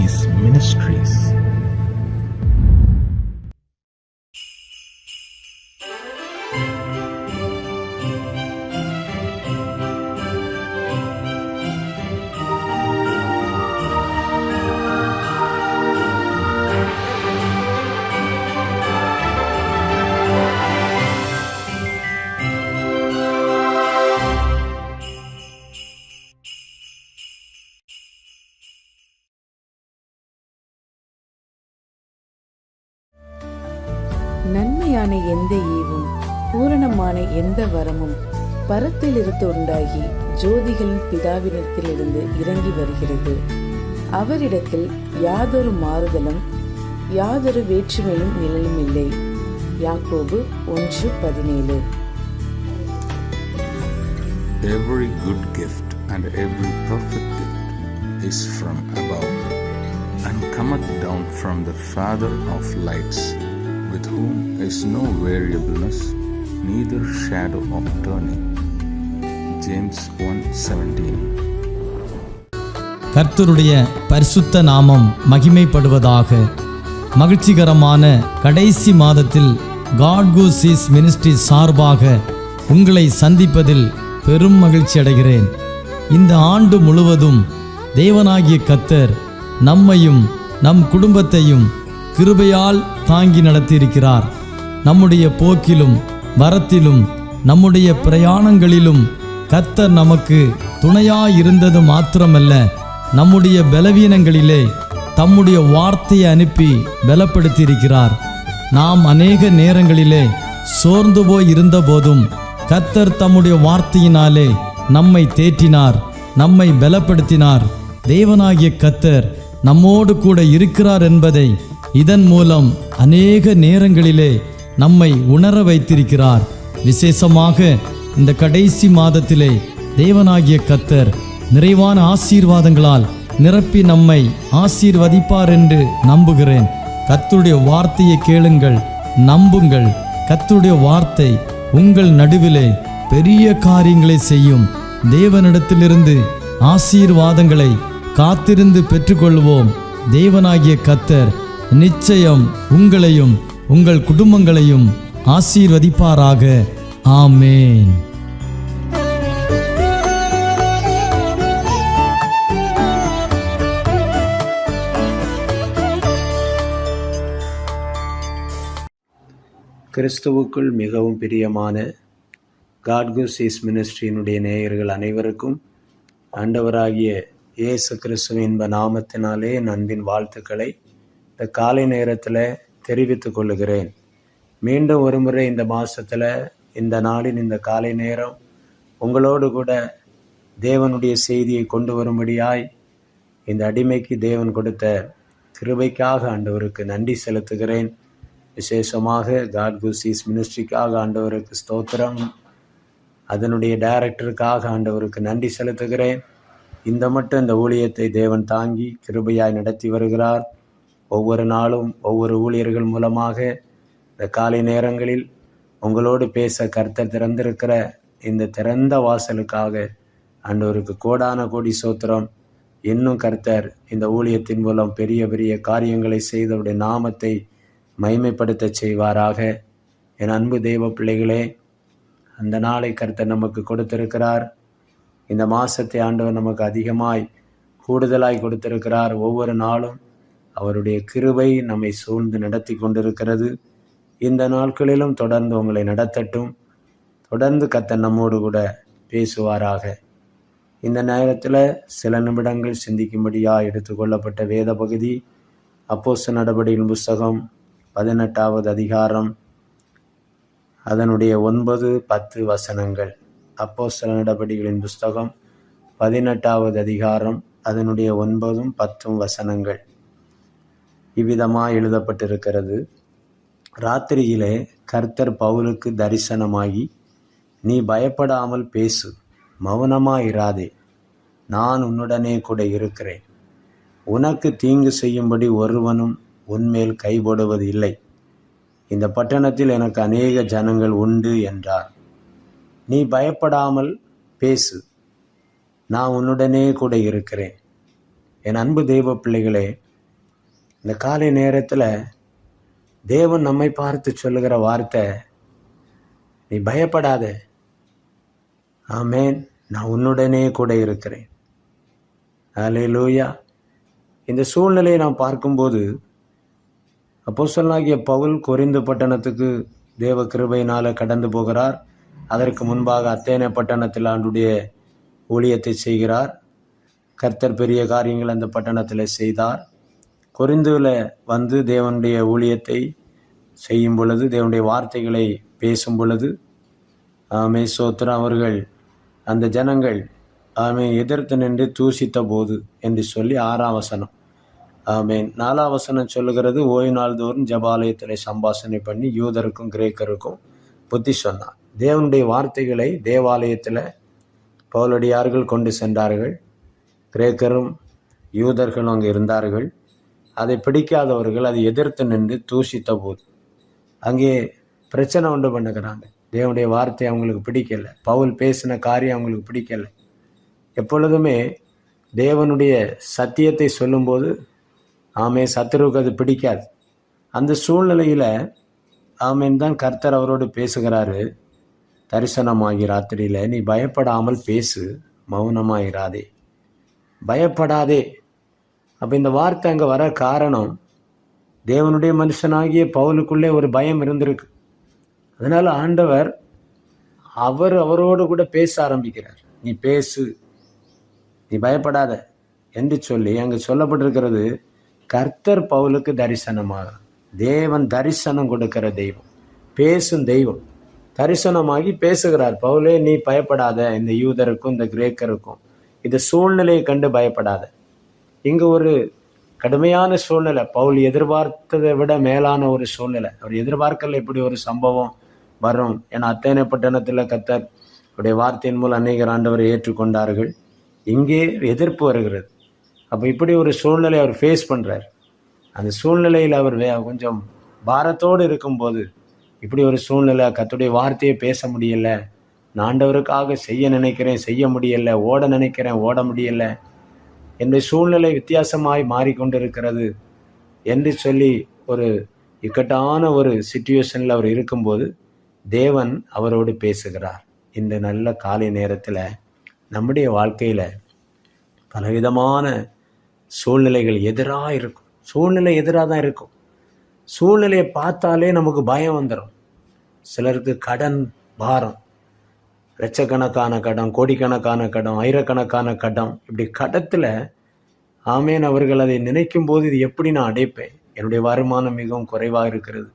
Seas Ministries. நன்மையான எந்த ஈவும் பூரணமான எந்த வரமும் பரத்திலிருந்து உண்டாகி ஜோதிகளின் பிதாவினிடத்திலிருந்து இறங்கி வருகிறது. அவரிடத்தில் யாதொரு மாறுதலும் யாதொரு வேற்றுமையும் நிழலும் இல்லை. யாக்கோபு 1:17. Every good gift and every perfect gift is from above, and cometh down from the Father of lights, with whom is no variableness, neither shadow of turning. James 1:17. கர்த்தருடைய பரிசுத்த நாமம் மகிமைப்படுவதாக. மகிழ்ச்சிகரமான கடைசி மாதத்தில் God Goes Seas Ministry சார்பாக உங்களை சந்திப்பதில் பெரும் மகிழ்ச்சி அடைகிறேன். இந்த ஆண்டு முழுவதும் தேவனாகிய கர்த்தர் நம்மையும் நம் குடும்பத்தையும் கிருபையால் தாங்கி நடத்தியிருக்கிறார். நம்முடைய போக்கிலும் வரத்திலும் நம்முடைய பிரயாணங்களிலும் கர்த்தர் நமக்கு துணையாயிருந்தது மாத்திரமல்ல, நம்முடைய பலவீனங்களிலே தம்முடைய வார்த்தையை அனுப்பி பலப்படுத்தியிருக்கிறார். நாம் அநேக நேரங்களிலே சோர்ந்து போய் இருந்த போதும் கர்த்தர் தம்முடைய வார்த்தையினாலே நம்மை தேற்றினார், நம்மை பலப்படுத்தினார். தேவனாகிய கர்த்தர் நம்மோடு கூட இருக்கிறார் என்பதை இதன் மூலம் அநேக நேரங்களிலே நம்மை உணர வைத்திருக்கிறார். விசேஷமாக இந்த கடைசி மாதத்திலே தேவனாகிய கர்த்தர் நிறைவான ஆசீர்வாதங்களால் நிரப்பி நம்மை ஆசீர்வதிப்பார் என்று நம்புகிறேன். கர்த்தருடைய வார்த்தையை கேளுங்கள், நம்புங்கள். கர்த்தருடைய வார்த்தை உங்கள் நடுவிலே பெரிய காரியங்களை செய்யும். தேவனிடத்திலிருந்து ஆசீர்வாதங்களை காத்திருந்து பெற்றுக்கொள்வோம். தேவனாகிய கர்த்தர் நிச்சயம் உங்களையும் உங்கள் குடும்பங்களையும் ஆசீர்வதிப்பாராக. ஆமேன். கிறிஸ்துவுக்குள் மிகவும் பிரியமான God Goes Seas மினிஸ்ட்ரியினுடைய நேயர்கள் அனைவருக்கும் ஆண்டவராகிய இயேசு கிறிஸ்துவின் இன்ப நாமத்தினாலே அன்பின் வாழ்த்துக்களை இந்த காலை நேரத்தில் தெரிவித்துக் கொள்ளுகிறேன். மீண்டும் ஒரு முறை இந்த மாதத்தில் இந்த நாளின் இந்த காலை நேரம் உங்களோடு கூட தேவனுடைய செய்தியை கொண்டு வரும்படியாய் இந்த அடிமைக்கு தேவன் கொடுத்த கிருபைக்காக ஆண்டவருக்கு நன்றி செலுத்துகிறேன். விசேஷமாக God Goes Seas மினிஸ்ட்ரிக்காக ஆண்டவருக்கு ஸ்தோத்திரம், அதனுடைய டைரக்டருக்காக ஆண்டவருக்கு நன்றி செலுத்துகிறேன். இந்த மட்டும் இந்த ஊழியத்தை தேவன் தாங்கி கிருபையாய் நடத்தி வருகிறார். ஒவ்வொரு நாளும் ஒவ்வொரு ஊழியர்கள் மூலமாக இந்த காலை நேரங்களில் உங்களோடு பேச கர்த்தர் திறந்திருக்கிற இந்த திறந்த வாசலுக்காக ஆண்டவருக்கு கோடான கோடி ஸ்தோத்திரம். இன்னும் கர்த்தர் இந்த ஊழியத்தின் மூலம் பெரிய பெரிய காரியங்களை செய்தவருடைய நாமத்தை மகிமைப்படுத்த செய்வாராக. என் அன்பு தெய்வ பிள்ளைகளே, அந்த நாளை கர்த்தர் நமக்கு கொடுத்திருக்கிறார். இந்த மாதத்தை ஆண்டவர் நமக்கு அதிகமாய் கூடுதலாய் கொடுத்திருக்கிறார். ஒவ்வொரு நாளும் அவருடைய கிருபை நம்மை சூழ்ந்து நடத்தி கொண்டிருக்கிறது. இந்த நாட்களிலும் தொடர்ந்து உங்களை நடத்தட்டும். தொடர்ந்து கர்த்தர் நம்மோடு கூட பேசுவாராக. இந்த நேரத்தில் சில நிமிடங்கள் சிந்திக்கும்படியாக எடுத்துக்கொள்ளப்பட்ட வேத பகுதி அப்போஸ்தலர் நடபடிகளின் புஸ்தகம் 18வது அதிகாரம் அதனுடைய 9-10 வசனங்கள். அப்போஸ்தலர் நடபடிகளின் புஸ்தகம் 18வது அதிகாரம் அதனுடைய 9-10 வசனங்கள் இவ்விதமாக எழுதப்பட்டிருக்கிறது. ராத்திரியிலே கர்த்தர் பவுலுக்கு தரிசனமாகி, நீ பயப்படாமல் பேசு, மௌனமாயிராதே, நான் உன்னுடனே கூட இருக்கிறேன். உனக்கு தீங்கு செய்யும்படி ஒருவனும் உன்மேல் கைபோடுவது இல்லை. இந்த பட்டணத்தில் எனக்கு அநேக ஜனங்கள் உண்டு என்றார். நீ பயப்படாமல் பேசு, நான் உன்னுடனே கூட இருக்கிறேன். என் அன்பு தெய்வ பிள்ளைகளே, இந்த காலை நேரத்தில் தேவன் நம்மை பார்த்து சொல்லுகிற வார்த்தை, நீ பயப்படாத, ஆமேன், நான் உன்னுடனே கூட இருக்கிறேன். ஹல்லேலூயா. இந்த சூழ்நிலையை நாம் பார்க்கும்போது அப்போஸ்தலனாகிய பவுல் கொரிந்து பட்டணத்துக்கு தேவ கிருபையினால் கடந்து போகிறார். அதற்கு முன்பாக அத்தேனே பட்டணத்தில் ஆண்டுடைய ஊழியத்தை செய்கிறார். கர்த்தர் பெரிய காரியங்கள் அந்த பட்டணத்தில் செய்தார். கொரிந்துவில் வந்து தேவனுடைய ஊழியத்தை செய்யும் பொழுது, தேவனுடைய வார்த்தைகளை பேசும் பொழுது, ஆமே சோத்திரம், அவர்கள் அந்த ஜனங்கள் ஆமே எதிர்த்து நின்று தூசித்த போது என்று சொல்லி 6ஆம் வசனம். ஆமேன். 4ஆம் வசனம் சொல்லுகிறது, ஓய்வு நாள் தோறும் ஜபாலயத்தில் சம்பாஷணை பண்ணி யூதருக்கும் கிரேக்கருக்கும் புத்தி சொன்னார். தேவனுடைய வார்த்தைகளை தேவாலயத்தில் பவுலடியார்கள் கொண்டு சென்றார்கள். கிரேக்கரும் யூதர்களும் அங்கே இருந்தார்கள். அதை பிடிக்காதவர்கள் அதை எதிர்த்து நின்று தூசித்த போது அங்கே பிரச்சனை உண்டு பண்ணுகிறாங்க. தேவனுடைய வார்த்தை அவங்களுக்கு பிடிக்கலை, பவுல் பேசின காரியம் அவங்களுக்கு பிடிக்கலை. எப்பொழுதுமே தேவனுடைய சத்தியத்தை சொல்லும்போது ஆமே சத்துருவுக்கு அது பிடிக்காது. அந்த சூழ்நிலையில் ஆமேன் தான் கர்த்தர் அவரோடு பேசுகிறாரு. தரிசனமாகி ராத்திரியில், நீ பயப்படாமல் பேசு, மௌனமாயிராதே, பயப்படாதே. அப்போ இந்த வார்த்தை அங்கே வர காரணம், தேவனுடைய மனுஷனாகிய பவுலுக்குள்ளே ஒரு பயம் இருந்திருக்கு. அதனால் ஆண்டவர் அவரோடு கூட பேச ஆரம்பிக்கிறார். நீ பேசு, நீ பயப்படாத என்று சொல்லி அங்கே சொல்லப்பட்டிருக்கிறது. கர்த்தர் பவுலுக்கு தரிசனமாக, தேவன் தரிசனம் கொடுக்கிற தெய்வம், பேசும் தெய்வம், தரிசனமாகி பேசுகிறார். பவுலே, நீ பயப்படாத, இந்த யூதருக்கும் இந்த கிரேக்கருக்கும் இந்த சூழ்நிலையை கண்டு பயப்படாத. இங்கு ஒரு கடுமையான சூழ்நிலை, பவுல் எதிர்பார்த்ததை விட மேலான ஒரு சூழ்நிலை. அவர் எதிர்பார்க்கல இப்படி ஒரு சம்பவம் வரும். ஏன்னா அத்தேனே பட்டணத்தில் கர்த்தர் அவருடைய வார்த்தையின் மூலம் அநேகர் ஆண்டவரை ஏற்றுக்கொண்டார்கள். இங்கே எதிர்ப்பு வருகிறது. அப்போ இப்படி ஒரு சூழ்நிலை அவர் ஃபேஸ் பண்ணுறார். அந்த சூழ்நிலையில் அவர் கொஞ்சம் பாரத்தோடு இருக்கும்போது, இப்படி ஒரு சூழ்நிலை, கர்த்தருடைய வார்த்தையை பேச முடியலை, நான் ஆண்டவருக்காக செய்ய நினைக்கிறேன், செய்ய முடியலை, ஓட நினைக்கிறேன், ஓட முடியலை, என்னுடைய சூழ்நிலை வித்தியாசமாய் மாறிக்கொண்டிருக்கிறது என்று சொல்லி ஒரு இக்கட்டான ஒரு சிச்சுவேஷனில் அவர் இருக்கும்போது தேவன் அவரோடு பேசுகிறார். இந்த நல்ல காலை நேரத்தில் நம்முடைய வாழ்க்கையில் பலவிதமான சூழ்நிலைகள் எதிராக இருக்கும். சூழ்நிலை எதிராக தான் இருக்கும். சூழ்நிலையை பார்த்தாலே நமக்கு பயம் வந்துடும். சிலருக்கு கடன் பாரம், லட்சக்கணக்கான கடன், கோடிக்கணக்கான கடன், ஆயிரக்கணக்கான கடன், இப்படி கடத்தில் ஆமேன் அவர்கள் அதை நினைக்கும் போது, இது எப்படி நான் அடைப்பேன், என்னுடைய வருமானம் மிகவும் குறைவாக இருக்கிறது,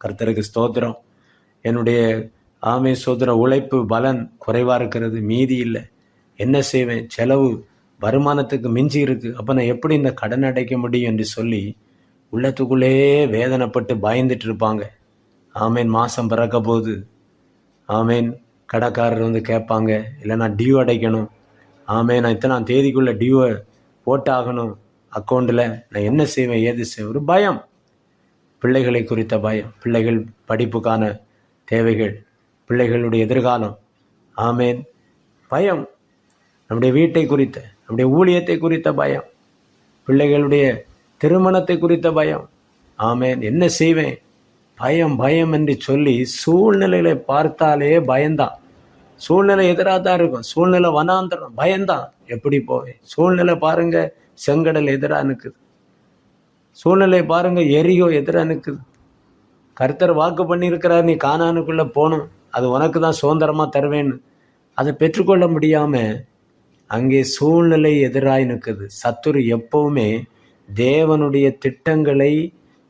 கர்த்தருக்கு ஸ்தோத்திரம், என்னுடைய ஆமே சோதர உழைப்பு பலன் குறைவாக இருக்கிறது, மீதி இல்லை, என்ன செய்வேன், செலவு வருமானத்துக்கு மிஞ்சி இருக்குது, அப்போ நான் எப்படி இந்த கடன் அடைக்க முடியும் என்று சொல்லி உள்ளத்துக்குள்ளே வேதனைப்பட்டு பயந்துட்டு இருப்பாங்க. ஆமேன். மாதம் பிறக்க போது ஆமேன் கடைக்காரர் வந்து கேட்பாங்க, இல்லை நான் டியூ அடைக்கணும், ஆமேன் நான் இத்தனாம் தேதிக்குள்ளே டியூவை போட்டாகணும் அக்கௌண்ட்டில், நான் என்ன செய்வேன், ஏது செய்வேன், ஒரு பயம், பிள்ளைகளை குறித்த பயம், பிள்ளைகள் படிப்புக்கான தேவைகள், பிள்ளைகளுடைய எதிர்காலம், ஆமேன் பயம், நம்முடைய வீட்டை குறித்த, நம்முடைய ஊழியத்தை குறித்த பயம், பிள்ளைகளுடைய திருமணத்தை குறித்த பயம், ஆமேன் என்ன செய்வேன், பயம் பயம் என்று சொல்லி சூழ்நிலைகளை பார்த்தாலே பயந்தான். சூழ்நிலை எதிராக தான் இருக்கும், சூழ்நிலை வனாந்தரம், பயந்தான், எப்படி போவேன், சூழ்நிலை பாருங்க செங்கடல் எதிராக நிற்குது, சூழ்நிலை பாருங்க எரியோ எதிராக நிற்குது. கர்த்தர் வாக்கு பண்ணியிருக்கிறார், நீ கானானுக்குள்ளே போகணும், அது உனக்கு தான் சுதந்திரமாக தருவேன்னு, அதை பெற்றுக்கொள்ள முடியாமல் அங்கே சூழ்நிலை எதிராக நிற்குது. சத்துரு எப்பவுமே தேவனுடைய திட்டங்களை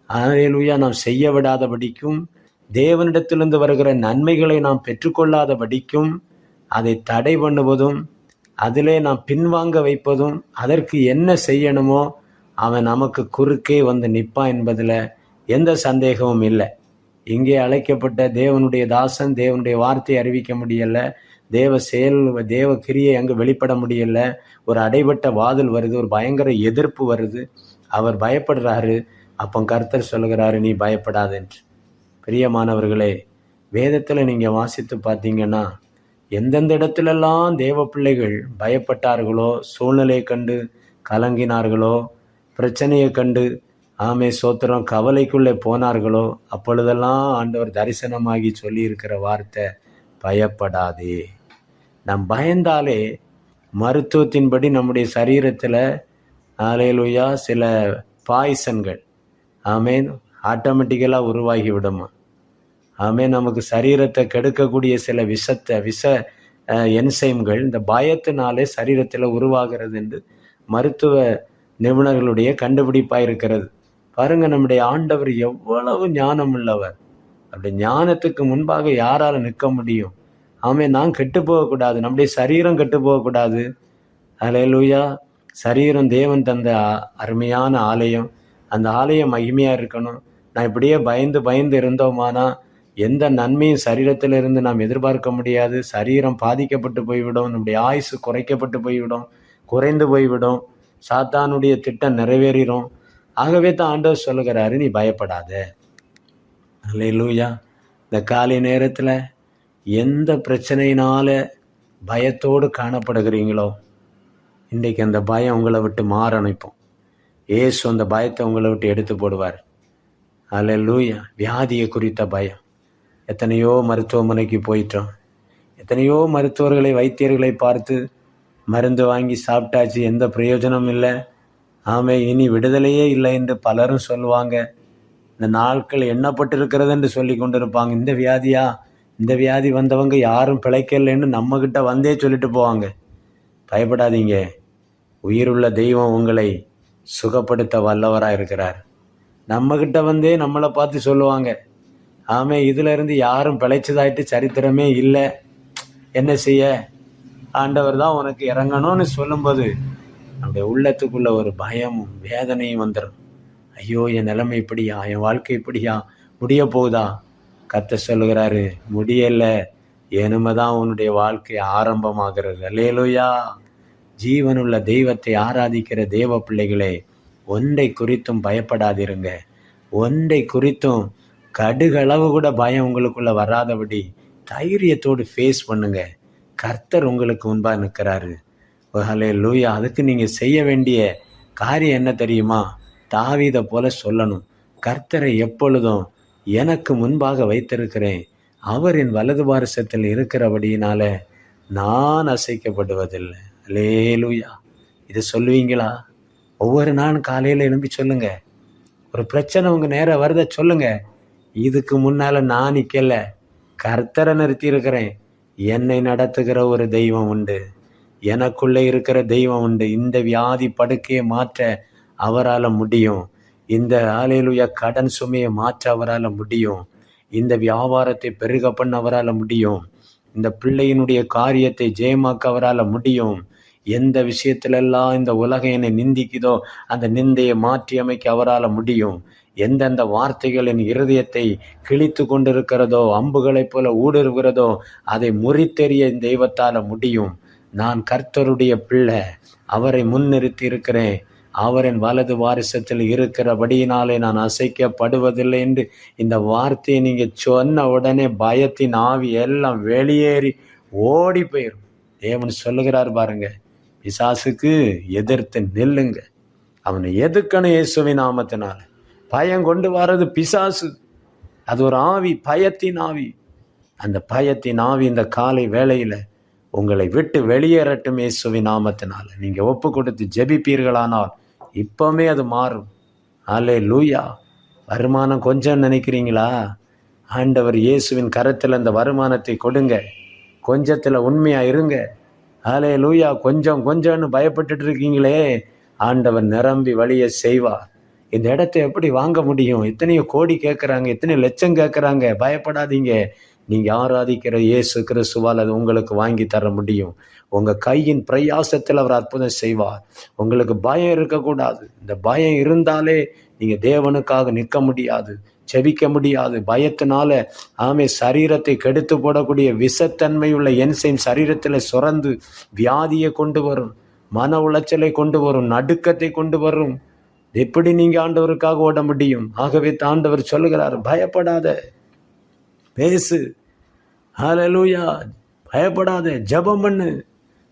அல்லேலூயா நாம் செய்ய விடாதபடிக்கும், தேவனிடத்திலிருந்து வருகிற நன்மைகளை நாம் பெற்றுக்கொள்ளாதபடிக்கும் அதை தடை பண்ணுவதும், அதிலே நாம் பின்வாங்க வைப்பதும், அதற்கு என்ன செய்யணுமோ அவன் நமக்கு குறுக்கே வந்து நிற்பான் என்பதில் எந்த சந்தேகமும் இல்லை. இங்கே அழைக்கப்பட்ட தேவனுடைய தாசன் தேவனுடைய வார்த்தையை அறிவிக்க முடியலை, தேவ செயல் தேவ கிரியை அங்கே வெளிப்பட முடியலை, ஒரு அடைபட்ட வாதில் வருது, ஒரு பயங்கர எதிர்ப்பு வருது, அவர் பயப்படுறாரு. அப்போ கர்த்தர் சொல்லுகிறாரு, நீ பயப்படாது என்று. பிரியமானவர்களே, வேதத்தில் நீங்கள் வாசித்து பார்த்தீங்கன்னா எந்தெந்த இடத்துலெல்லாம் தேவ பிள்ளைகள் பயப்பட்டார்களோ, சூழ்நிலையை கண்டு கலங்கினார்களோ, பிரச்சனையை கண்டு ஆமே சோத்திரம், கவலைக்குள்ளே போனார்களோ அப்பொழுதெல்லாம் ஆண்டவர் தரிசனமாகி சொல்லியிருக்கிற வார்த்தை, பயப்படாதே. நாம் பயந்தாலே மருத்துவத்தின்படி நம்முடைய சரீரத்தில் ஹல்லேலூயா சில பாய்சன்கள் ஆமேன் ஆட்டோமேட்டிக்கலாக உருவாகி விடுமா. ஆமேன். நமக்கு சரீரத்தை கெடுக்கக்கூடிய சில விஷ என்சைம்கள் இந்த பயத்தினாலே சரீரத்தில் உருவாகிறது என்று மருத்துவ நிபுணர்களுடைய கண்டுபிடிப்பாக இருக்கிறது. பாருங்க, நம்முடைய ஆண்டவர் எவ்வளவு ஞானம் உள்ளவர். அப்படி ஞானத்துக்கு முன்பாக யாரால் நிற்க முடியும்? ஆமே, நான் கெட்டு போகக்கூடாது, நம்முடைய சரீரம் கெட்டு போகக்கூடாது. ஹல்லேலூயா. சரீரம் தேவன் தந்த அருமையான ஆலயம், அந்த ஆலயம் மகிமையாக இருக்கணும். நான் இப்படியே பயந்து இருந்தோமானா எந்த நன்மையும் சரீரத்திலிருந்து நாம் எதிர்பார்க்க முடியாது. சரீரம் பாதிக்கப்பட்டு போய்விடும், நம்முடைய ஆயுசு குறைக்கப்பட்டு போய்விடும், குறைந்து போய்விடும், சாத்தானுடைய திட்டம் நிறைவேறிடும். ஆகவே தான் ஆண்டவர் சொல்லுகிறாரு, நீ பயப்படாத. அல்லேலூயா. இந்த காலை நேரத்தில் எந்த பிரச்சனையினால பயத்தோடு காணப்படுகிறீங்களோ, இன்றைக்கு அந்த பயம் உங்களை விட்டு மாற அனுப்பும். ஏசு அந்த பயத்தை உங்களை விட்டு எடுத்து போடுவார். அல்லேலூயா. வியாதியை குறித்த பயம். எத்தனையோ மருத்துவமனைக்கு போயிட்டோம், எத்தனையோ மருத்துவர்களை வைத்தியர்களை பார்த்து மருந்து வாங்கி சாப்பிட்டாச்சு, எந்த பிரயோஜனமும் இல்லை. ஆமே, இனி விடுதலையே இல்லை என்று பலரும் சொல்லுவாங்க. இந்த நாட்கள் எண்ணப்பட்டிருக்கிறது என்று சொல்லி கொண்டு இருப்பாங்க. இந்த வியாதி வந்தவங்க யாரும் பிழைக்கலைன்னு நம்மக்கிட்ட வந்தே சொல்லிட்டு போவாங்க. பயப்படாதீங்க, உயிருள்ள தெய்வம் உங்களை சுகப்படுத்த வல்லவராக இருக்கிறார். நம்மக்கிட்ட வந்தே நம்மளை பார்த்து சொல்லுவாங்க, ஆமே, இதில் இருந்து யாரும் பிழைச்சதாயிட்டு சரித்திரமே இல்லை, என்ன செய்ய, ஆண்டவர் தான் உனக்கு இறங்கணும்னு சொல்லும்போது நம்முடைய உள்ளத்துக்குள்ள ஒரு பயமும் வேதனையும் வந்துடும். ஐயோ, என் நிலைமை இப்படியா, என் வாழ்க்கை இப்படியா, முடிய போகுதா? கர்த்தர் சொல்லுகிறாரு, முடியலை, இனிமே தான் உன்னுடைய வாழ்க்கை ஆரம்பமாகிறது. அல்லேலூயா. ஜீவனுள்ள தெய்வத்தை ஆராதிக்கிற தேவ பிள்ளைகளே, ஒன்றை குறித்தும் பயப்படாதிருங்க. ஒன்றை குறித்தும் கடுகளவு கூட பயம் உங்களுக்குள்ள வராதபடி தைரியத்தோடு ஃபேஸ் பண்ணுங்க. கர்த்தர் உங்களுக்கு முன்பாக நிற்கிறாரு. ஹல்லேலூயா. அதுக்கு நீங்கள் செய்ய வேண்டிய காரியம் என்ன தெரியுமா? தாவீதை போல சொல்லணும், கர்த்தரை எப்பொழுதும் எனக்கு முன்பாக வைத்திருக்கிறேன், அவர் என் வலது பாரசத்தில் இருக்கிறபடியினால நான் அசைக்கப்படுவதில்லை. அல்லேலூயா. இதை சொல்லுவீங்களா? ஒவ்வொரு நாளும் காலையில் எழும்பி சொல்லுங்க. ஒரு பிரச்சனை உங்கள் நேரம் வருத சொல்லுங்க, இதுக்கு முன்னால் நான் நிற்கல, கர்த்தரை நிறுத்தி இருக்கிறேன், என்னை நடத்துகிற ஒரு தெய்வம் உண்டு, எனக்குள்ளே இருக்கிற தெய்வம் உண்டு. இந்த வியாதி படுக்கையை மாற்ற அவரால் முடியும். இந்த ஹல்லேலூயா கடன் சுமையை மாற்ற அவரால் முடியும். இந்த வியாபாரத்தை பெருக பண்ண அவரால் முடியும். இந்த பிள்ளையினுடைய காரியத்தை ஜெயமாக்க அவரால் முடியும். எந்த விஷயத்திலெல்லாம் இந்த உலகம் என்னை நிந்திக்குதோ அந்த நிந்தையை மாற்றி அமைக்க அவரால் முடியும். எந்தெந்த வார்த்தைகள் என் இருதயத்தை கிழித்து கொண்டிருக்கிறதோ, அம்புகளைப் போல ஊடுருகிறதோ, அதை முறித்தெறிய இந்த தெய்வத்தால் முடியும். நான் கர்த்தருடைய பிள்ளை, அவரை முன்னிறுத்தி இருக்கிறேன், அவரின் வலது வாரிசத்தில் இருக்கிறபடியினாலே நான் அசைக்கப்படுவதில்லை என்று இந்த வார்த்தையை நீங்கள் சொன்ன உடனே பயத்தின் ஆவி எல்லாம் வெளியேறி ஓடி போயிடும். தேவன் சொல்லுகிறார் பாருங்க, பிசாசுக்கு எதிர்த்து நில்லுங்க. அவனை எதுக்கணும் இயேசுவின் நாமத்தினால. பயம் கொண்டு வர்றது பிசாசு, அது ஒரு ஆவி, பயத்தின் ஆவி. அந்த பயத்தின் ஆவி இந்த காலை வேளையில் உங்களை விட்டு வெளியேறட்டும் இயேசுவின் நாமத்தினால. நீங்கள் ஒப்பு கொடுத்து ஜெபிப்பீர்களானால் இப்போவுமே அது மாறும். அல்லேலூயா. வருமானம் கொஞ்சம் நினைக்கிறீங்களா? ஆண்டவர் இயேசுவின் கரத்தில் அந்த வருமானத்தை கொடுங்க. கொஞ்சத்தில் உண்மையாக இருங்க. அல்லேலூயா. கொஞ்சம்னு பயப்பட்டுட்டு இருக்கீங்களே, ஆண்டவர் நிரம்பி வழியை செய்வார். இந்த இடத்தை எப்படி வாங்க முடியும்? எத்தனையோ கோடி கேட்குறாங்க, எத்தனை லட்சம் கேட்குறாங்க. பயப்படாதீங்க. நீங்கள் ஆராதிக்கிற இயேசு கிறிஸ்துவால் அது உங்களுக்கு வாங்கி தர முடியும். உங்கள் கையின் பிரயாசத்தில் அவர் அற்புதம் செய்வார். உங்களுக்கு பயம் இருக்கக்கூடாது. இந்த பயம் இருந்தாலே நீங்கள் தேவனுக்காக நிற்க முடியாது, செபிக்க முடியாது. பயத்தினால சரீரத்தை கெடுத்து போடக்கூடிய விஷத்தன்மையுள்ள என்சைம் சரீரத்தில் சுரந்து வியாதியை கொண்டு வரும், மன உளைச்சலை கொண்டு வரும், நடுக்கத்தை கொண்டு வரும். எப்படி நீங்கள் ஆண்டவருக்காக ஓட முடியும்? ஆகவே ஆண்டவர் சொல்லுகிறார், பயப்படாத, பேசு. ஹல்லேலூயா. பயப்படாத, ஜெபம் பண்ணு.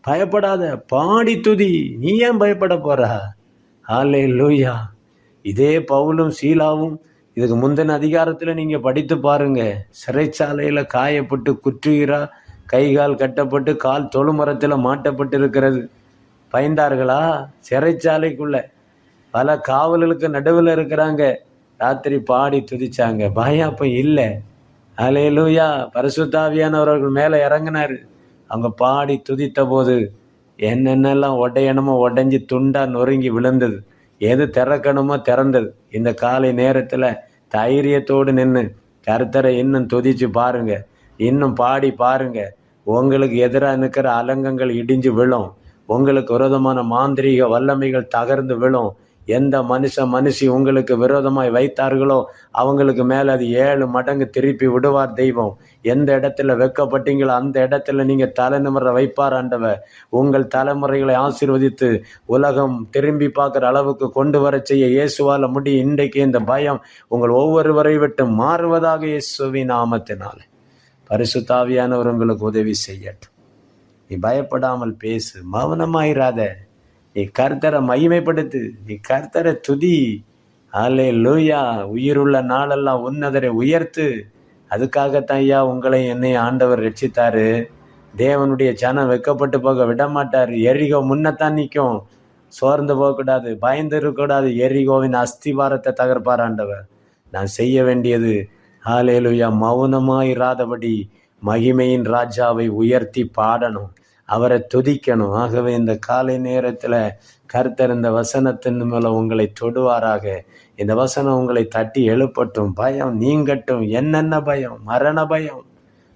பயப்படாத, பாடி துதி. நீ ஏன் பயப்பட போற? ஹல்லேலூயா. இதே பவுலும் சீலாவும் இதுக்கு முந்தின அதிகாரத்தில் நீங்கள் படித்து பாருங்க, சிறைச்சாலையில் காயப்பட்டு குற்றுகிறா, கைகால் கட்டப்பட்டு கால் தொழுமரத்தில் மாட்டப்பட்டு இருக்கிறது. பயந்தார்களா? சிறைச்சாலைக்குள்ள பல காவல்களுக்கு நடுவில் இருக்கிறாங்க. ராத்திரி பாடி துதிச்சாங்க. பயம் அப்போ இல்லை. அல்லேலூயா. பரிசுத்த ஆவியானவர்கள் மேலே இறங்கினார். அவங்க பாடி துதித்த போது என்னென்னலாம் உடையணுமோ உடைஞ்சி துண்டா நொறுங்கி விழுந்தது. எது திறக்கணுமோ திறந்தது. இந்த காலை நேரத்தில் தைரியத்தோடு நின்று கர்த்தரை இன்னும் துதிச்சு பாருங்க, இன்னும் பாடி பாருங்க. உங்களுக்கு எதிராக நிற்கிற அலங்கங்கள் இடிஞ்சு விழும். உங்களுக்கு விரோதமான மாந்திரீக வல்லமைகள் தகர்ந்து விழும். எந்த மனுஷி உங்களுக்கு விரோதமாய் வைத்தார்களோ அவங்களுக்கு மேலே அது 7 மடங்கு திருப்பி விடுவார் தெய்வம். எந்த இடத்துல வெக்கப்பட்டீங்களோ அந்த இடத்துல நீங்கள் தலைமுறை வைப்பார் ஆண்டவர். உங்கள் தலைமுறைகளை ஆசீர்வதித்து உலகம் திரும்பி பார்க்குற அளவுக்கு கொண்டு வர செய்ய இயேசுவால் முடியும். இன்றைக்கு இந்த பயம் உங்கள் ஒவ்வொருவரை விட்டு மாறுவதாக இயேசுவின் நாமத்தினால பரிசுத்த ஆவியானவர் உங்களுக்கு உதவி செய்யட்டும். நீ பயப்படாமல் பேசு, மௌனமாயிராத. நீ கர்த்தரை மகிமைப்படுத்து, நீ கர்த்தரை துதி. அல்லேலூயா. உயிருள்ள நாளெல்லாம் உன்னதரை உயர்த்து. அதுக்காகத்தான் ஐயா உங்களை என்னை ஆண்டவர் ரட்சித்தாரு. தேவனுடைய ஜனம் வெக்கப்பட்டு போக விடமாட்டார். எரிகோ முன்னத்தான் நிற்கும். சோர்ந்து போகக்கூடாது, பயந்து இருக்கக்கூடாது. எரிகோவின் அஸ்திவாரத்தை தகர்ப்பார் ஆண்டவர். நான் செய்ய வேண்டியது அல்லேலூயா மௌனமாயிராதபடி மகிமையின் ராஜாவை உயர்த்தி பாடணும், அவரை துதிக்கணும். ஆகவே இந்த காலை நேரத்தில் கர்த்தர் இந்த வசனத்தின் மூலம் உங்களை தொடுவாராக. இந்த வசனம் உங்களை தட்டி எழுப்பட்டும். பயம் நீங்கட்டும். என்னென்ன பயம்? மரண பயம்.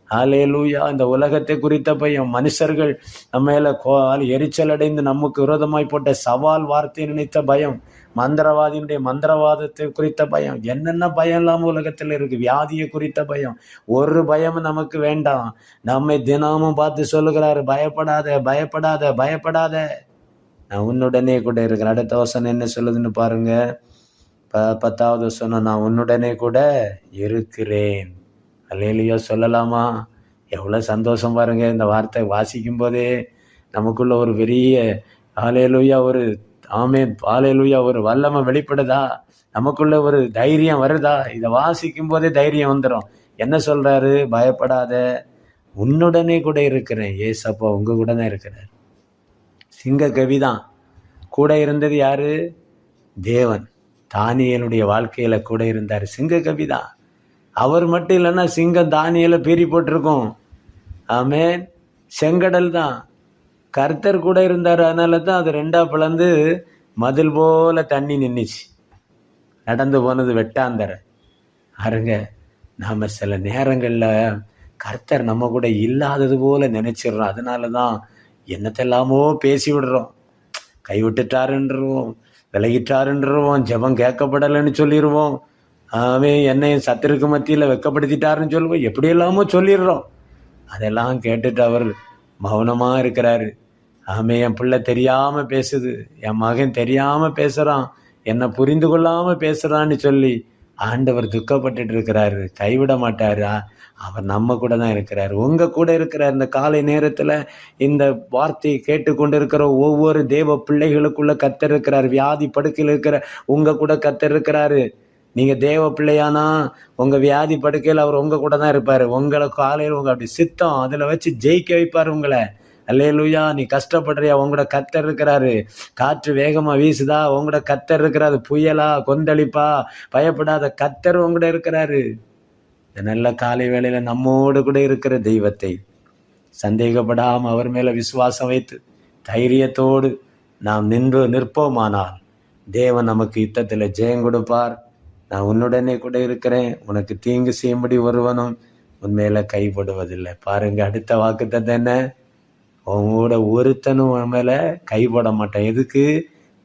அல்லேலூயா. இந்த உலகத்தை குறித்த பயம், மனுஷர்கள் நம்ம மேல எரிச்சல் அடைந்து நமக்கு விரோதமாய் போட்ட சவால் வார்த்தை நினைத்த பயம், மந்திரவாதியினுடைய மந்திரவாதத்தை குறித்த பயம், என்னென்ன பயம் இல்லாமல் உலகத்தில் இருக்கு. வியாதியை குறித்த பயம். ஒரு பயமும் நமக்கு வேண்டாம். நம்மை தினமும் பார்த்து சொல்லுகிறாரு, பயப்படாத பயப்படாத பயப்படாத, நான் உன்னுடனே கூட இருக்கிறேன். அடுத்த வசனம் என்ன சொல்லுதுன்னு பாருங்க. 10வது வசனம், நான் உன்னுடனே கூட இருக்கிறேன். அல்லேலூயா சொல்லலாமா? எவ்வளோ சந்தோஷம் பாருங்க. இந்த வார்த்தை வாசிக்கும் போதே நமக்குள்ள ஒரு பெரிய அல்லேலூயா, ஒரு ஆமென் அல்லேலூயா, ஒரு வல்லமை வெளிப்படுதா? நமக்குள்ள ஒரு தைரியம் வருதா? இதை வாசிக்கும் போதே தைரியம் வந்துடும். என்ன சொல்றாரு? பயப்படாத, உன்னுடனே கூட இருக்கிறேன். ஏசப்பா உங்க கூட தான் இருக்கிறார். சிங்க கவிதான். கூட இருந்தது யாரு? தேவன். தானியேலுடைய வாழ்க்கையில கூட இருந்தார். சிங்க கவிதான். அவர் மட்டும் இல்லைன்னா சிங்கம் தானியேலை பீறி போட்டிருக்கும். ஆமென். செங்கடல் தான். கர்த்தர் கூட இருந்தார். அதனால தான் அது 2ஆ பிளந்து மதில் போல தண்ணி நின்றுச்சு. நடந்து போனது வெட்டாந்தர. பாருங்க, நாம் சில நேரங்களில் கர்த்தர் நம்ம கூட இல்லாதது போல நினைச்சிடுறோம். அதனால தான் என்னத்தெல்லாமோ பேசி விடுறோம். கைவிட்டுட்டாருன்றோம், விலகிட்டாருன்றோம், ஜெபம் கேட்கப்படலைன்னு சொல்லிடுவோம். அவன் என்னை சத்திற்கு மத்தியில் வெக்கப்படுத்திட்டாருன்னு சொல்லுவோம். எப்படியெல்லாமோ சொல்லிடுறோம். அதெல்லாம் கேட்டுட்டு அவர் மௌனமாக இருக்கிறாரு. என் பிள்ளை தெரியாமல் பேசுது, என் மகன் தெரியாமல் பேசுகிறான், என்னை புரிந்து கொள்ளாமல் பேசுகிறான்னு சொல்லி ஆண்டவர் துக்கப்பட்டு இருக்கிறாரு. கைவிட மாட்டாரா? அவர் நம்ம கூட தான் இருக்கிறார். உங்கள் கூட இருக்கிறார். இந்த காலை நேரத்தில் இந்த வார்த்தையை கேட்டுக்கொண்டு இருக்கிற ஒவ்வொரு தேவ பிள்ளைகளுக்குள்ள கர்த்தர் இருக்கிறார். வியாதி படுக்கையில் இருக்கிற உங்கள் கூட கர்த்தர் இருக்கிறாரு. நீங்கள் தேவ பிள்ளையானா உங்கள் வியாதி படுக்கையில் அவர் உங்கள் கூட தான் இருப்பார். உங்களை காலையில் உங்கள் அப்படி சித்தம் அதில் வச்சு ஜெயிக்க வைப்பார் உங்களை. அல்லேலூயா. நீ கஷ்டப்படுறியா? உங்களோட கர்த்தர் இருக்கிறாரு. காற்று வேகமாக வீசுதா? உங்களோட கர்த்தர் இருக்கிறாரு. புயலா கொந்தளிப்பா? பயப்படாத, கர்த்தர் உங்களோட இருக்கிறாரு. இந்த நல்ல காலை வேளையில் நம்மோடு கூட இருக்கிற தெய்வத்தை சந்தேகப்படாமல் அவர் மேலே விசுவாசம் வைத்து தைரியத்தோடு நாம் நிற்போமானால் தேவன் நமக்கு யுத்தத்தில் ஜெயம் கொடுப்பார். நான் உன்னுடனே கூட இருக்கிறேன், உனக்கு தீங்கு செய்யும்படி ஒருவனும் உண்மையில கைப்படுவதில்லை. பாருங்க, அடுத்த வாக்குத்தத்தம் என்ன? உங்களோட ஒருத்தனும் உன் மேல கைப்பட மாட்டேன். எதுக்கு?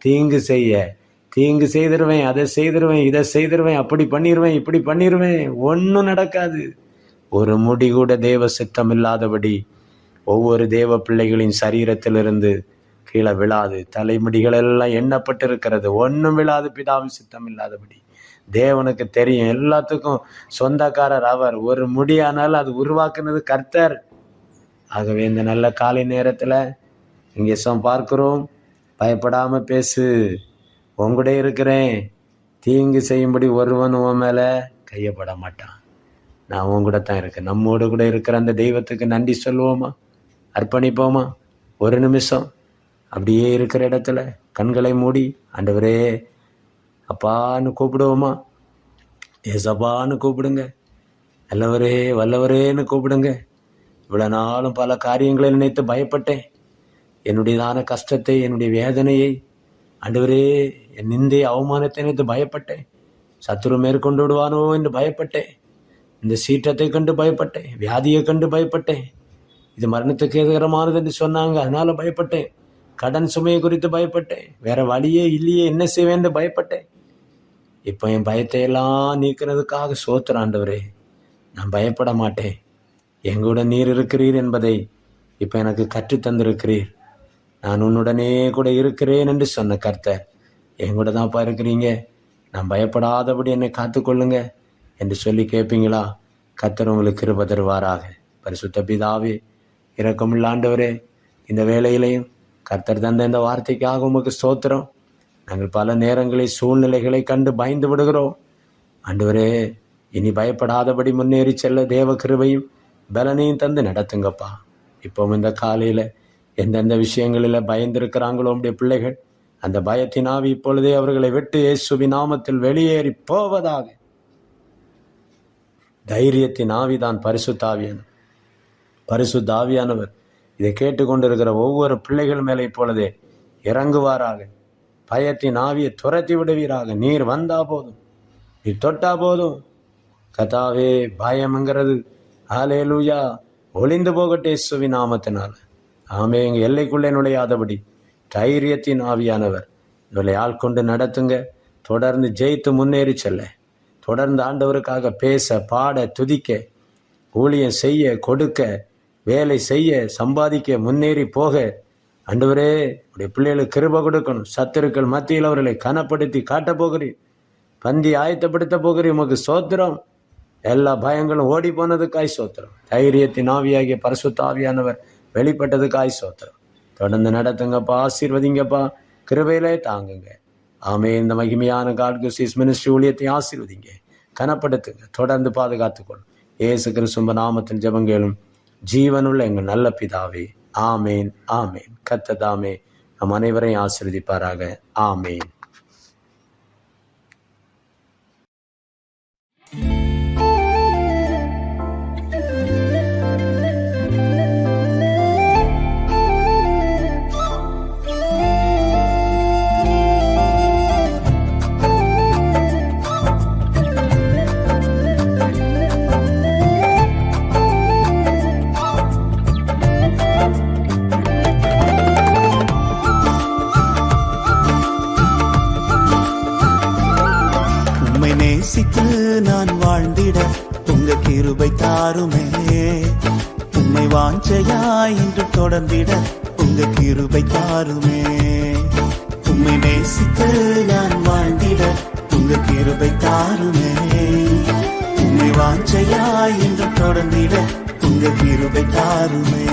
தீங்கு செய்ய. தீங்கு செய்திருவேன், அதை செய்திருவேன், இதை செய்திருவேன், அப்படி பண்ணிடுவேன், இப்படி பண்ணிடுவேன். ஒன்றும் நடக்காது. ஒரு முடி கூட தேவ சித்தம் இல்லாதபடி ஒவ்வொரு தேவ பிள்ளைகளின் சரீரத்திலிருந்து கீழே விழாது. தலைமுடிகள் எல்லாம் எண்ணப்பட்டு இருக்கிறது. ஒன்றும் விழாது பிதாவின் சித்தம் இல்லாதபடி. தேவனுக்கு தெரியும், எல்லாத்துக்கும் சொந்தக்காரர் அவர். ஒரு முடியானாலும் அது உருவாக்குனது கர்த்தர். ஆகவே இந்த நல்ல காலை நேரத்தில் இங்கே பார்க்கிறோம். பயப்படாமல் பேசு, உங்கூட இருக்கிறேன். தீங்கு செய்யும்படி ஒருவன் உன் மேலே கையப்பட மாட்டான். நான் உன் கூட தான் இருக்கேன். நம்மோடு கூட இருக்கிற அந்த தெய்வத்துக்கு நன்றி சொல்லுவோமா, அர்ப்பணிப்போமா? ஒரு நிமிஷம் அப்படியே இருக்கிற இடத்துல கண்களை மூடி ஆண்டவரே அப்பான்னு கூப்பிடுவோமா? ஏசப்பான்னு கூப்பிடுங்க. நல்லவரே வல்லவரேன்னு கூப்பிடுங்க. இவ்வளோ நாளும் பல காரியங்களை நினைத்து பயப்பட்டேன். என்னுடையதான கஷ்டத்தை, என்னுடைய வேதனையை, ஆண்டவரே என் நிந்தை அவமானத்தை நினைத்து பயப்பட்டேன். சத்துரு மேற்கொண்டு விடுவானோ என்று பயப்பட்டேன். இந்த சீற்றத்தை கண்டு பயப்பட்டேன். வியாதியை கண்டு பயப்பட்டேன். இது மரணத்துக்கு எதிரமானது என்று சொன்னாங்க, அதனால பயப்பட்டேன். கடன் சுமையை குறித்து பயப்பட்டேன். வேற வழியே இல்லையே, என்ன செய்வேன் என்று பயப்பட்டேன். இப்போ என் பயத்தை எல்லாம் நீக்கிறதுக்காக சோத்திரம் ஆண்டவரே. நான் பயப்பட மாட்டேன். எங்கூட நீர் இருக்கிறீர் என்பதை இப்போ எனக்கு கற்றுத்தந்திருக்கிறீர். நான் உன்னுடனே கூட இருக்கிறேன் என்று சொன்ன கர்த்தர் எங்கூட தான்ப்பா இருக்கிறீங்க, நான் பயப்படாதபடி என்னை காத்துக்கொள்ளுங்க என்று சொல்லி கேட்பீங்களா? கர்த்தர் உங்களுக்கு கிருபை தருவாராக. பரிசுத்த பிதாவே, இரக்கமுள்ள ஆண்டவரே, இந்த வேளையிலையும் கர்த்தர் தந்த இந்த வார்த்தைக்காக உமக்கு ஸ்தோத்திரம். நாங்கள் பல நேரங்களில் சூழ்நிலைகளை கண்டு பயந்து விடுகிறோம். ஆண்டவரே, இனி பயப்படாதபடி முன்னேறி செல்ல தேவ கிருபையும் பலனையும் தந்து நடத்துங்கப்பா. இப்போ இந்த காலையில் எந்தெந்த விஷயங்களில் பயந்திருக்கிறாங்களோ உடைய பிள்ளைகள், அந்த பயத்தின் ஆவி இப்பொழுதே அவர்களை விட்டு இயேசுவின் நாமத்தில் வெளியேறி போவதாக. தைரியத்தின் ஆவிதான் பரிசுத்த ஆவியானவர் இதை கேட்டுக்கொண்டிருக்கிற ஒவ்வொரு பிள்ளைகள் மேலே இப்பொழுதே இறங்குவாராக. பயத்தின் ஆவியை துரத்தி விடுவீராக. நீர் வந்தா போதும், நீர் தொட்டா போதும். கதாவே, பயம்ங்கிறது ஹல்லேலூயா ஒளிந்து போகட்டும் இயேசுவின் நாமத்தினால. ஆமே, எங்கள் எல்லைக்குள்ளே நுழையாதபடி தைரியத்தின் ஆவியானவர் இவளை ஆள்கொண்டு நடத்துங்க. தொடர்ந்து ஜெயித்து முன்னேறி செல்ல, தொடர்ந்து ஆண்டவருக்காக பேச, பாட, துதிக்க, ஊழியம் செய்ய, கொடுக்க, வேலை செய்ய, சம்பாதிக்க, முன்னேறி போக ஆண்டவரே உடைய பிள்ளைகளுக்கு கிருபை கொடுக்கணும். சத்துருக்கள் மத்தியில் அவர்களை கனப்படுத்தி காட்டப் போகிறீர். பந்தி ஆயத்தப்படுத்த போகிறீர். உமக்கு சோத்திரம். எல்லா பயங்களும் ஓடி போனதுக்காய் சோத்திரம். தைரியத்தின் ஆவியாகிய பரிசுத்த ஆவியானவர் வெளிப்பட்டதுக்காய் சோத்திரம். தொடர்ந்து நடத்துங்கப்பா, ஆசீர்வதிங்கப்பா, கிருபையிலே தாங்குங்க. ஆமே, இந்த மகிமையான காட் கிவ்ஸ் ஹிஸ் மினிஸ்ட்ரி ஊழியத்தை ஆசீர்வதிங்க, கனப்படுத்துங்க, தொடர்ந்து பாதுகாத்துக்கொள்ளும். இயேசு கிறிஸ்துவின் நாமத்தின் ஜெபங்களும் ஜீவனுள்ள எங்கள் நல்ல பிதாவே. ஆமேன், ஆமேன். கர்த்தர் நம் அனைவரையும் ஆசீர்வதிப்பாராக. ஆமேன். நான் வாழ்ந்திட உங்க கிருபை தாருமே. உம்மை வாஞ்சையாய் இன்று தொடர்ந்திட உங்க கிருபை தாருமே. உம்மை நேசித்து நான் வாழ்ந்திட உங்க கிருபை தாருமே. உம்மை வாஞ்சையாய் இன்று தொடர்ந்திட உங்க கிருபை தாருமே.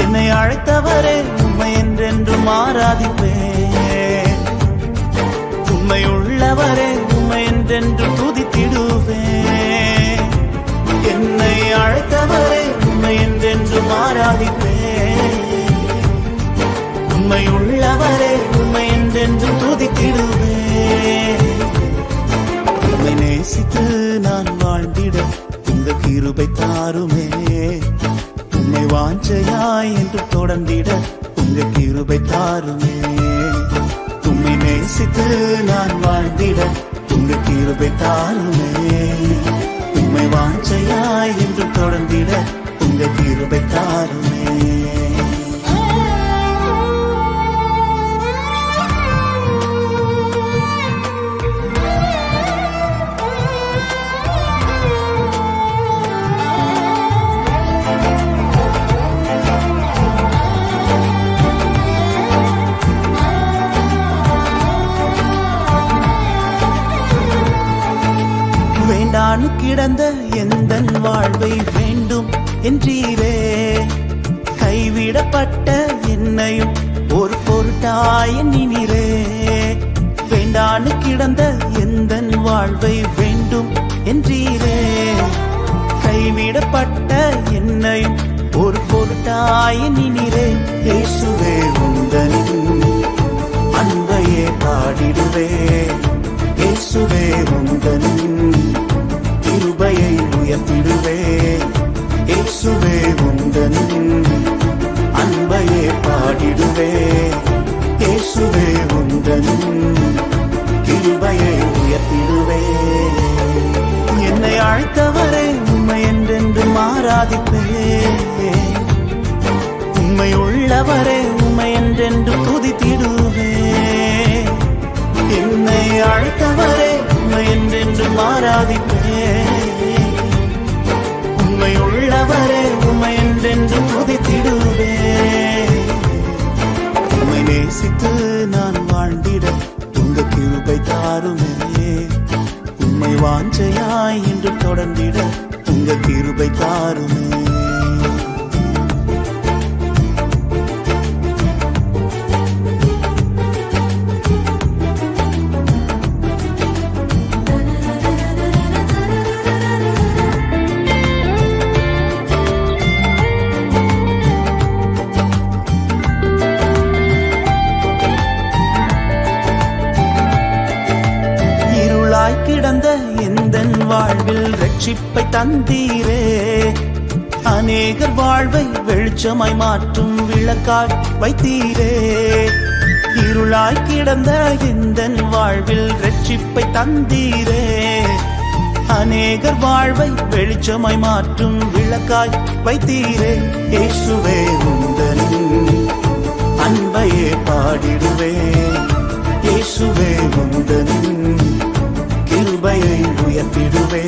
என்னை அழைத்தவரே உம்மை என்றென்றும் ஆராதிப்பேன். உம்மை உள்ளவரே உம்மை என்றென்று துதித்திடுவேன். என்னை அழைத்தவரே உம்மை என்றென்று ஆராதிப்பேன். உம்மை உள்ளவரே உம்மை என்றென்று துதித்திடுவேன். உம்மை நேசித்து நான் வாழ்ந்திட உங்க கிருபை தாருமே. உம்மை வாஞ்சையாய் என்று தொடர்ந்திட உங்க கிருபை தாருமே. உம்மை நேசித்து நான் வாழ்ந்திட உங்க கிருபை தாருமே. உம்மை வாஞ்சையாய் என்று தொடர்ந்திட உங்க கிருபை தாருமே. கிடந்த எந்தன் வாழ்வை வேண்டும் என்றீரே. கைவிடப்பட்ட என்னையும் ஒரு பொருட்டாய் எண்ணினீரே. வேண்டான்னு கிடந்த எந்தன் வாழ்வை வேண்டும் என்றீரே. கைவிடப்பட்ட என்னையும் ஒரு பொருட்டாய் எண்ணினீரே. இயேசுவே உந்தனின் அன்பையே பாடிடுவே. இயேசுவே உந்தனின் கிருபையை உயர்த்திடுவே. இயேசுவே உந்தனின் அன்பையே பாடிடுவே. இயேசுவே உந்தனின் கிருபையை உயர்த்திடுவே. என்னை அழைத்தவரே உம்மை என்றென்று ஆராதிப்பே. உம்மை உள்ளவரே உம்மை என்றென்று துதித்திடுவே. என்னை அழைத்தவரே உம்மை என்றென்று ஆராதிப்பே. உம்மை உள்ளவரே உம்மை என்றென்று துதித்திடுவே. உம்மை நேசித்து நான் வாழ்ந்திட உங்க கிருபை தாருமே. உம்மை வாஞ்சையாய் இன்று தொடர்ந்திட உங்க கிருபை தாருமே. கிடந்த எந்தன் வாழ்வில் ரட்சிப்பை தந்தீரே. அநேகர் வாழ்வை வெளிச்சமாய் மாற்றும் விளக்காய் வைத்தீரே. இருளாய் கிடந்த எந்தன் வாழ்வில் ரட்சிப்பை தந்தீரே. அநேகர் வாழ்வை வெளிச்சமாய் மாற்றும் விளக்காய் வைத்தீரே. இயேசுவே உந்தனின் அன்பையே பாடிடுவே. இயேசுவே உந்தனின் கிருபையை உயர்த்திடுவே.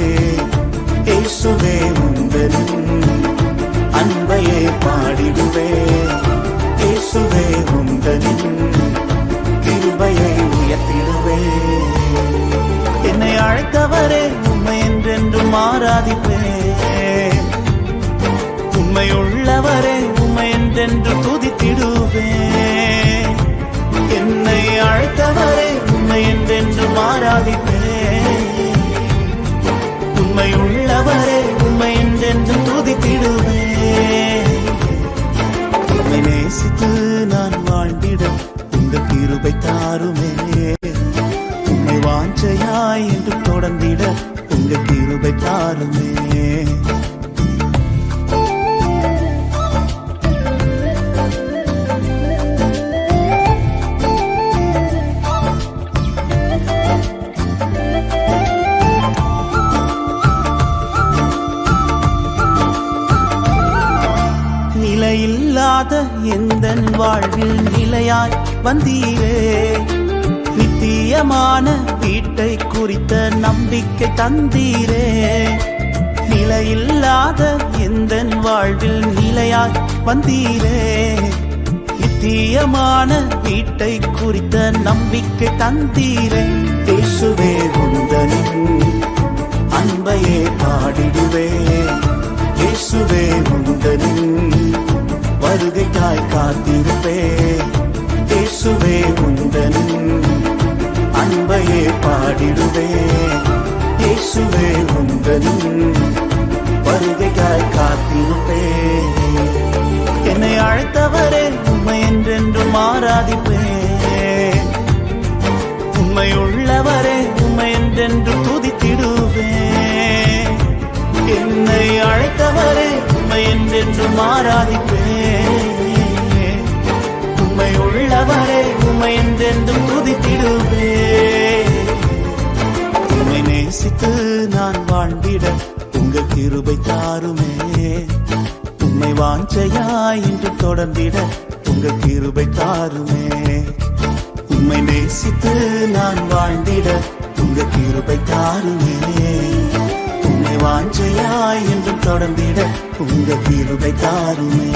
இயேசுவே உந்தனின் அன்பையே பாடிடுவே. இயேசுவே உந்தனின் கிருபையை உயர்த்திடுவே. என்னை அழைத்தவரே உம்மை என்றென்றும் ஆராதிப்பே. உம்மை உள்ளவரே உம்மை என்றென்று துதித்திடுவே. என்னை அழைத்தவரே உம்மை என்றென்றும் ஆராதிப்பே. உம்மை உள்ளவரே உம்மை என்றென்று துதித்திடுவே. உம்மை நேசித்து நான் வாழ்ந்திட உங்க கிருபை தாருமே. உம்மை வாஞ்சையாய் என்று தொடர்ந்திட உங்க கிருபை தாருமே. நிலையில்லாத எந்தன் வாழ்வில் நிலையாய் வந்தீரே. நித்தியமான வீட்டை குறித்த நம்பிக்கை தந்தீரே. நிலையில்லாத எந்தன் வாழ்வில் நிலையாய் வந்தீரே. நித்தியமான வீட்டை குறித்த நம்பிக்கை தந்தீரே. இயேசுவே உந்தனின் அன்பையே பாடிடுவே. இயேசுவே உந்தனின் வருகைக்காய் காத்திருப்பே. இயேசுவே உந்தனின் அன்பையே பாடிடுவே. இயேசுவே உந்தனின் வருகைக்காய் காத்திருப்பே. என்னை அழைத்தவரே உம்மை என்றென்றும் ஆராதிப்பே. உம்மை உள்ளவரே உம்மை என்றென்று துதித்திடுவே. என்னை அழைத்தவரே உம்மை என்றென்றும் ஆராதிப்பே. உம்மை உள்ளவரே உம்மை என்றென்றும் துதித்திடுவே. உம்மை நேசித்து நான் வாழ்ந்திட உங்க கிருபை தாருமே. உம்மை வாஞ்சையாய் இன்று தொடர்ந்திட உங்க கிருபை தாருமே. உம்மை நேசித்து நான் வாழ்ந்திட உங்க கிருபை தாருமே. உம்மை வாஞ்சையாய் என்றும் தொடர்ந்திட உங்க கிருபை தாருமே.